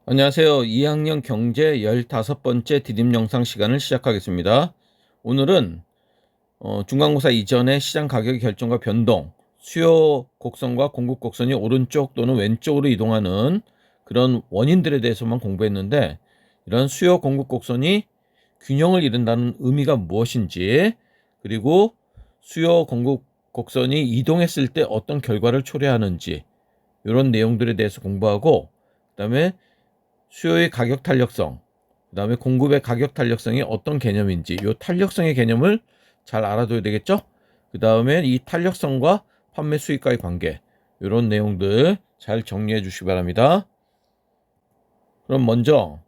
안녕하세요. 2학년 경제 15번째 디딤 영상 시간을 시작하겠습니다. 오늘은 중간고사 이전의 시장 가격 결정과 변동, 수요 곡선과 공급 곡선이 오른쪽 또는 왼쪽으로 이동하는 그런 원인들에 대해서만 공부했는데, 이런 수요 공급 곡선이 균형을 이룬다는 의미가 무엇인지, 그리고 수요 공급 곡선이 이동했을 때 어떤 결과를 초래하는지, 이런 내용들에 대해서 공부하고, 그다음에 수요의 가격 탄력성, 그 다음에 공급의 가격 탄력성이 어떤 개념인지, 이 탄력성의 개념을 잘 알아둬야 되겠죠. 그 다음에 이 탄력성과 판매 수익과의 관계, 이런 내용들 잘 정리해 주시기 바랍니다. 그럼 먼저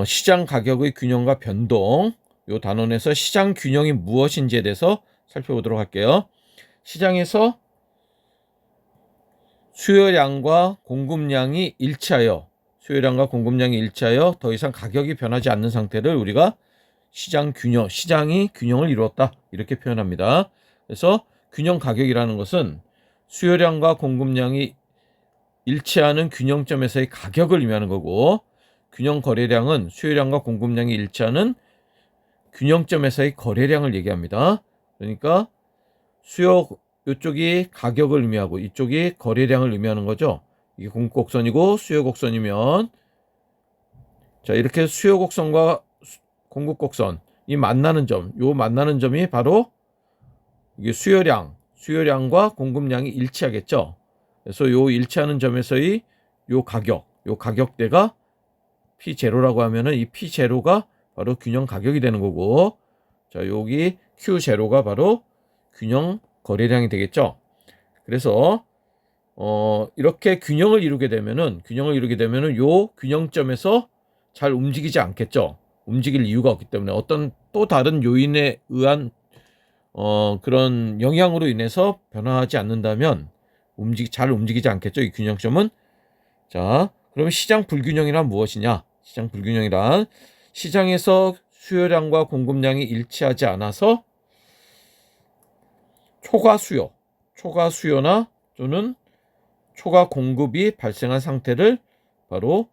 시장 가격의 균형과 변동, 이 단원에서 시장 균형이 무엇인지에 대해서 살펴보도록 할게요. 시장에서 수요량과 공급량이 일치하여 더 이상 가격이 변하지 않는 상태를 우리가 시장이 균형을 이루었다, 이렇게 표현합니다. 그래서 균형 가격이라는 것은 수요량과 공급량이 일치하는 균형점에서의 가격을 의미하는 거고, 균형 거래량은 수요량과 공급량이 일치하는 균형점에서의 거래량을 얘기합니다. 그러니까 이쪽이 가격을 의미하고 이쪽이 거래량을 의미하는 거죠. 이게 공급 곡선이고 수요 곡선이면, 자, 이렇게 수요 곡선과 공급 곡선이 만나는 점, 요 만나는 점이 바로 이게 수요량과 공급량이 일치하겠죠. 그래서 요 일치하는 점에서의 요 가격대가 P0라고 하면은 이 P0가 바로 균형 가격이 되는 거고, 자, 여기 Q0가 바로 균형 거래량이 되겠죠. 그래서 이렇게 균형을 이루게 되면은 요 균형점에서 잘 움직이지 않겠죠. 움직일 이유가 없기 때문에 어떤 또 다른 요인에 의한 그런 영향으로 인해서 변화하지 않는다면 잘 움직이지 않겠죠, 이 균형점은. 자, 그럼 시장 불균형이란 무엇이냐? 시장 불균형이란 시장에서 수요량과 공급량이 일치하지 않아서 초과 수요나 또는 초과 공급이 발생한 상태를 바로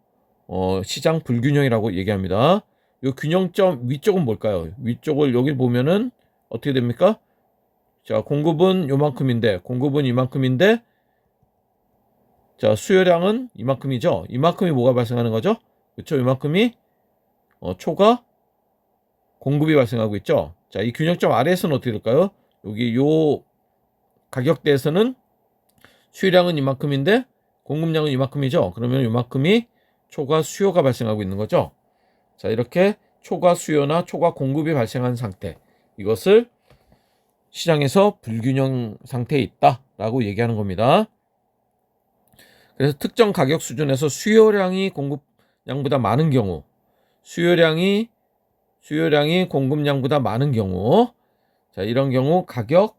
시장 불균형이라고 얘기합니다. 이 균형점 위쪽은 뭘까요? 위쪽을 여기 보면은 어떻게 됩니까? 자, 공급은 이만큼인데, 자, 수요량은 이만큼이죠. 이만큼이 뭐가 발생하는 거죠? 그렇죠? 이만큼이 초과 공급이 발생하고 있죠. 자, 이 균형점 아래에서는 어떻게 될까요? 여기 요 가격대에서는 수요량은 이만큼인데 공급량은 이만큼이죠. 그러면 이만큼이 초과 수요가 발생하고 있는 거죠. 자, 이렇게 초과 수요나 초과 공급이 발생한 상태, 이것을 시장에서 불균형 상태에 있다라고 얘기하는 겁니다. 그래서 특정 가격 수준에서 수요량이 공급량보다 많은 경우, 수요량이 공급량보다 많은 경우, 자, 이런 경우 가격이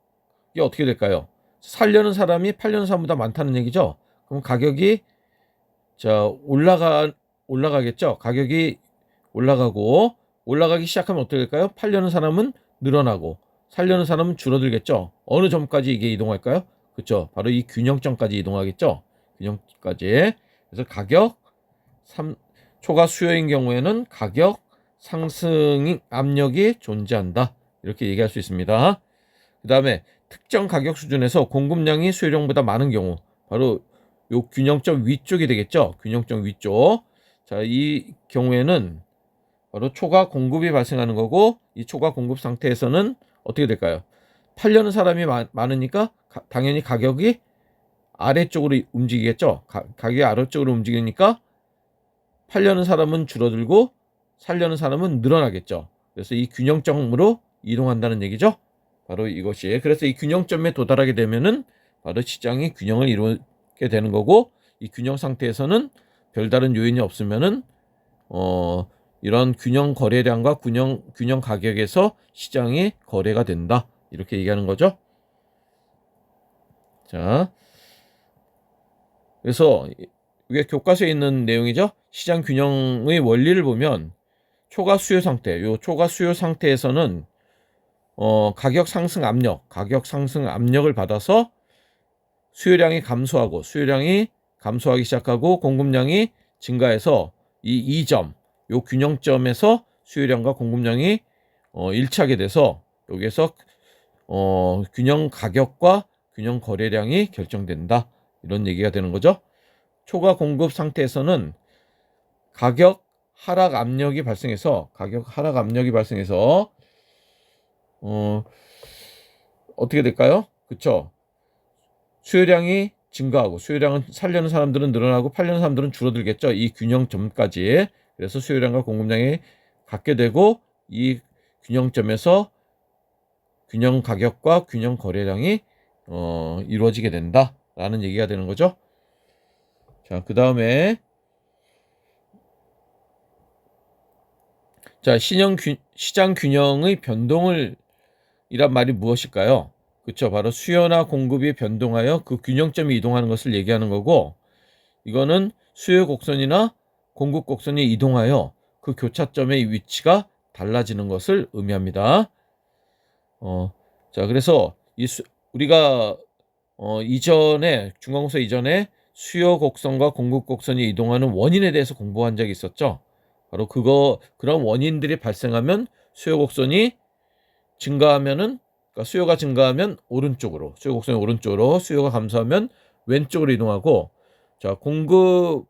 어떻게 될까요? 살려는 사람이 팔려는 사람보다 많다는 얘기죠. 그럼 가격이 올라가겠죠. 가격이 올라가기 시작하면 어떻게 될까요? 팔려는 사람은 늘어나고 살려는 사람은 줄어들겠죠. 어느 점까지 이게 이동할까요? 그렇죠. 바로 이 균형점까지 이동하겠죠. 균형까지. 그래서 초과 수요인 경우에는 가격 상승 압력이 존재한다, 이렇게 얘기할 수 있습니다. 그 다음에 특정 가격 수준에서 공급량이 수요량보다 많은 경우, 바로 요 균형점 위쪽이 되겠죠. 균형점 위쪽. 자, 이 경우에는 바로 초과 공급이 발생하는 거고, 이 초과 공급 상태에서는 어떻게 될까요? 팔려는 사람이 많으니까 당연히 가격이 아래쪽으로 움직이겠죠. 가격이 아래쪽으로 움직이니까 팔려는 사람은 줄어들고 살려는 사람은 늘어나겠죠. 그래서 이 균형점으로 이동한다는 얘기죠. 바로 이것이. 그래서 이 균형점에 도달하게 되면은 바로 시장이 균형을 이루게 되는 거고, 이 균형 상태에서는 별다른 요인이 없으면은 이런 균형 거래량과 균형 가격에서 시장이 거래가 된다, 이렇게 얘기하는 거죠. 자, 그래서 이게 교과서에 있는 내용이죠. 시장 균형의 원리를 보면 초과 수요 상태에서는 가격 상승 압력을 받아서 수요량이 감소하기 시작하고 공급량이 증가해서 이 2점, 요 균형점에서 수요량과 공급량이 일치하게 돼서 여기에서 균형 가격과 균형 거래량이 결정된다. 이런 얘기가 되는 거죠. 초과 공급 상태에서는 가격 하락 압력이 발생해서 어떻게 될까요? 그쵸? 수요량이 증가하고 수요량은 살려는 사람들은 늘어나고 팔려는 사람들은 줄어들겠죠. 이 균형점까지. 그래서 수요량과 공급량이 같게 되고 이 균형점에서 균형 가격과 균형 거래량이 이루어지게 된다라는 얘기가 되는 거죠. 자, 그 다음에 자, 시장 균형의 변동을 이란 말이 무엇일까요? 그렇죠. 바로 수요나 공급이 변동하여 그 균형점이 이동하는 것을 얘기하는 거고, 이거는 수요 곡선이나 공급 곡선이 이동하여 그 교차점의 위치가 달라지는 것을 의미합니다. 자, 그래서 우리가 이전에 중간고사 이전에 수요 곡선과 공급 곡선이 이동하는 원인에 대해서 공부한 적이 있었죠. 바로 그런 원인들이 발생하면 수요 곡선이 증가하면은, 그러니까 수요가 증가하면 오른쪽으로, 수요 곡선이 오른쪽으로, 수요가 감소하면 왼쪽으로 이동하고, 자, 공급이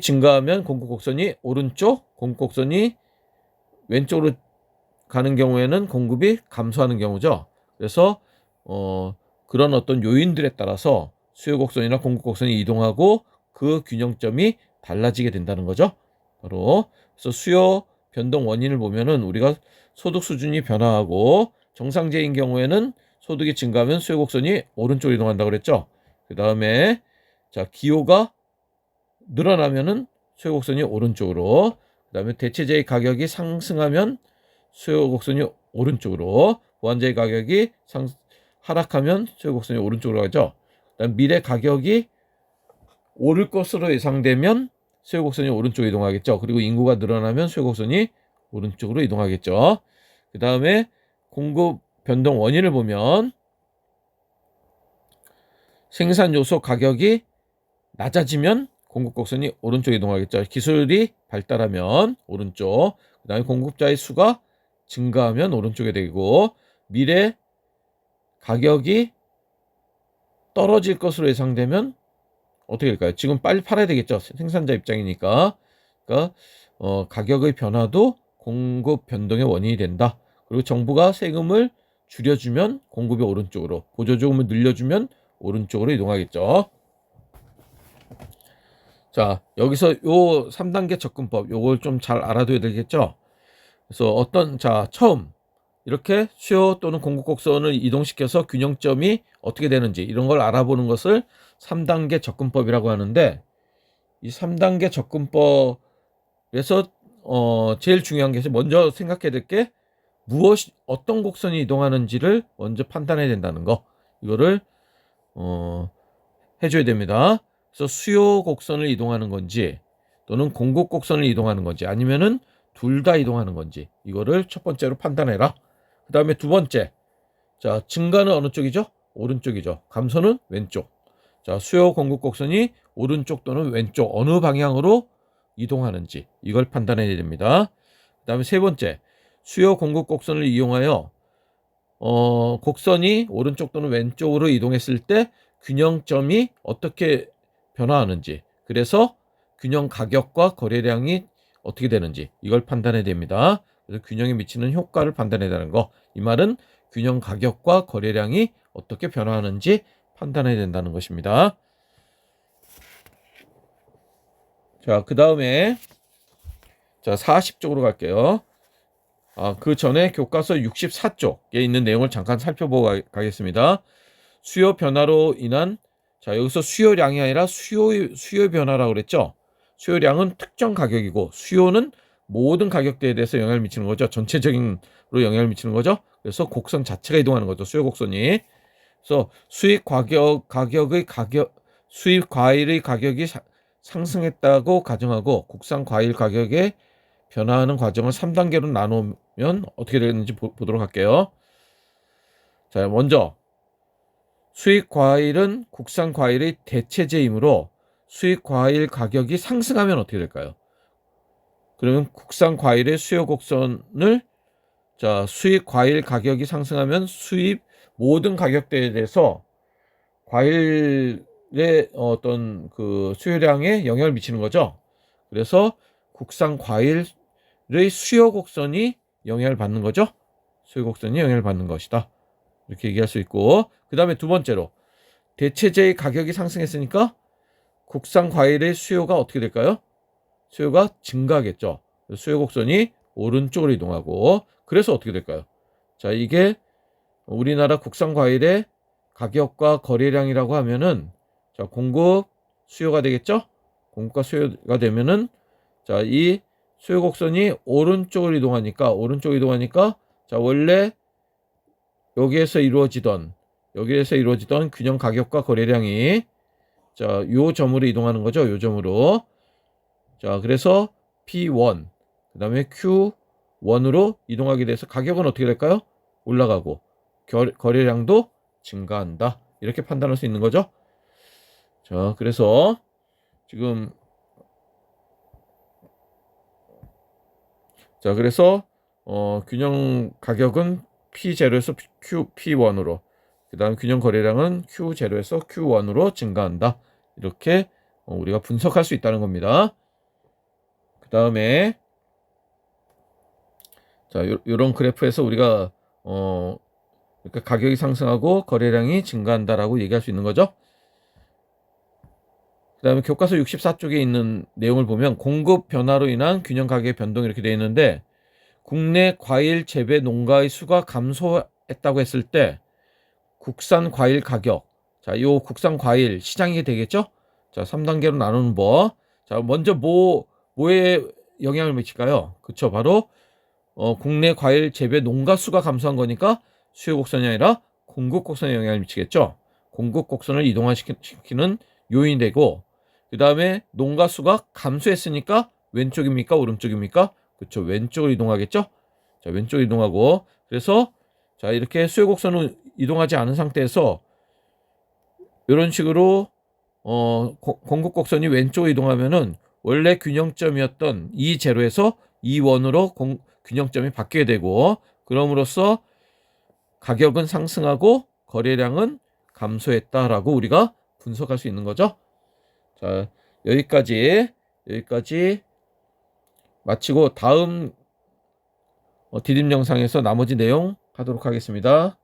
증가하면 공급 곡선이 오른쪽, 공급 곡선이 왼쪽으로 가는 경우에는 공급이 감소하는 경우죠. 그래서 그런 어떤 요인들에 따라서 수요 곡선이나 공급 곡선이 이동하고 그 균형점이 달라지게 된다는 거죠. 바로 그래서 수요 변동 원인을 보면은 우리가 소득 수준이 변화하고 정상제인 경우에는 소득이 증가하면 수요 곡선이 오른쪽으로 이동한다고 그랬죠. 그 다음에 자, 기호가 늘어나면은 수요 곡선이 오른쪽으로, 그 다음에 대체제의 가격이 상승하면 수요 곡선이 오른쪽으로, 보완제의 가격이 하락하면 수요 곡선이 오른쪽으로 가죠. 그다음 미래 가격이 오를 것으로 예상되면 수요 곡선이 오른쪽으로 이동하겠죠. 그리고 인구가 늘어나면 수요 곡선이 오른쪽으로 이동하겠죠. 그 다음에 공급 변동 원인을 보면 생산 요소 가격이 낮아지면 공급 곡선이 오른쪽에 이동하겠죠. 기술이 발달하면 오른쪽, 그 다음에 공급자의 수가 증가하면 오른쪽에 되고, 미래 가격이 떨어질 것으로 예상되면 어떻게 될까요? 지금 빨리 팔아야 되겠죠. 생산자 입장이니까. 그러니까 가격의 변화도 공급 변동의 원인이 된다. 그리고 정부가 세금을 줄여주면 공급이 오른쪽으로, 보조조금을 늘려주면 오른쪽으로 이동하겠죠. 자, 여기서 요 3단계 접근법, 요걸 좀 잘 알아둬야 되겠죠. 그래서 처음 이렇게 수요 또는 공급 곡선을 이동시켜서 균형점이 어떻게 되는지 이런 걸 알아보는 것을 3단계 접근법이라고 하는데, 이 3단계 접근법에서 제일 중요한 게, 먼저 생각해야 될 게 어떤 곡선이 이동하는지를 먼저 판단해야 된다는 거, 이거를 해줘야 됩니다. 그래서 수요 곡선을 이동하는 건지 또는 공급 곡선을 이동하는 건지 아니면은 둘 다 이동하는 건지, 이거를 첫 번째로 판단해라. 그 다음에 두 번째, 자, 증가는 어느 쪽이죠? 오른쪽이죠. 감소는 왼쪽. 자, 수요 공급 곡선이 오른쪽 또는 왼쪽 어느 방향으로 이동하는지 이걸 판단해야 됩니다. 그 다음에 세 번째, 수요 공급 곡선을 이용하여 곡선이 오른쪽 또는 왼쪽으로 이동했을 때 균형점이 어떻게 변화하는지, 그래서 균형 가격과 거래량이 어떻게 되는지 이걸 판단해야 됩니다. 그래서 균형에 미치는 효과를 판단해야 되는 거, 이 말은 균형 가격과 거래량이 어떻게 변화하는지 판단해야 된다는 것입니다. 자, 그 다음에 자 40쪽으로 갈게요. 그 전에 교과서 64쪽에 있는 내용을 잠깐 살펴보고 가겠습니다. 수요 변화로 인한, 자, 여기서 수요량이 아니라 수요 변화라고 그랬죠. 수요량은 특정 가격이고 수요는 모든 가격대에 대해서 영향을 미치는 거죠. 전체적인로 영향을 미치는 거죠. 그래서 곡선 자체가 이동하는 거죠. 수요 곡선이. 그래서 수입 과일의 가격이 상승했다고 가정하고 국산 과일 가격의 변화하는 과정을 3단계로 나누면 어떻게 되는지 보도록 할게요. 자, 먼저 수입 과일은 국산 과일의 대체제이므로 수입 과일 가격이 상승하면 어떻게 될까요? 그러면 국산 과일의 수요 곡선을 수입 과일 가격이 상승하면 수입 모든 가격대에 대해서 과일의 어떤 그 수요량에 영향을 미치는 거죠. 그래서 국산 과일의 수요 곡선이 영향을 받는 거죠. 수요 곡선이 영향을 받는 것이다. 이렇게 얘기할 수 있고, 그 다음에 두 번째로 대체제의 가격이 상승했으니까 국산 과일의 수요가 어떻게 될까요? 수요가 증가하겠죠. 수요 곡선이 오른쪽으로 이동하고, 그래서 어떻게 될까요? 자, 이게 우리나라 국산 과일의 가격과 거래량이라고 하면은 공급 수요가 되겠죠? 공급과 수요가 되면은 이 수요 곡선이 오른쪽으로 이동하니까 원래 여기에서 이루어지던 균형 가격과 거래량이 요 점으로 이동하는 거죠. 요 점으로. 그래서 P1 그다음에 Q1으로 이동하게 돼서 가격은 어떻게 될까요? 올라가고 거래량도 증가한다. 이렇게 판단할 수 있는 거죠. 그래서 지금 그래서 균형 가격은 P0에서 P1으로, 그 다음 균형 거래량은 Q0에서 Q1으로 증가한다. 이렇게 우리가 분석할 수 있다는 겁니다. 그 다음에 이런 그래프에서 우리가 이렇게 가격이 상승하고 거래량이 증가한다라고 얘기할 수 있는 거죠. 그 다음에 교과서 64쪽에 있는 내용을 보면 공급 변화로 인한 균형 가격의 변동 이렇게 되어 있는데, 국내 과일 재배 농가의 수가 감소했다고 했을 때 국산 과일 가격, 요 국산 과일 시장이 되겠죠. 3단계로 나누는 법. 먼저 뭐에 영향을 미칠까요? 그쵸, 바로 국내 과일 재배 농가 수가 감소한 거니까 수요 곡선이 아니라 공급 곡선에 영향을 미치겠죠. 공급 곡선을 이동화시키는 요인이 되고, 그 다음에 농가 수가 감소했으니까 왼쪽입니까? 오른쪽입니까? 그쵸, 왼쪽으로 이동하겠죠. 왼쪽으로 이동하고, 그래서 이렇게 수요 곡선은 이동하지 않은 상태에서 이런 식으로 공급 곡선이 왼쪽으로 이동하면은 원래 균형점이었던 E0에서 E1으로 균형점이 바뀌게 되고, 그럼으로써 가격은 상승하고 거래량은 감소했다라고 우리가 분석할 수 있는 거죠. 여기까지 마치고 다음 디딤 영상에서 나머지 내용 하도록 하겠습니다.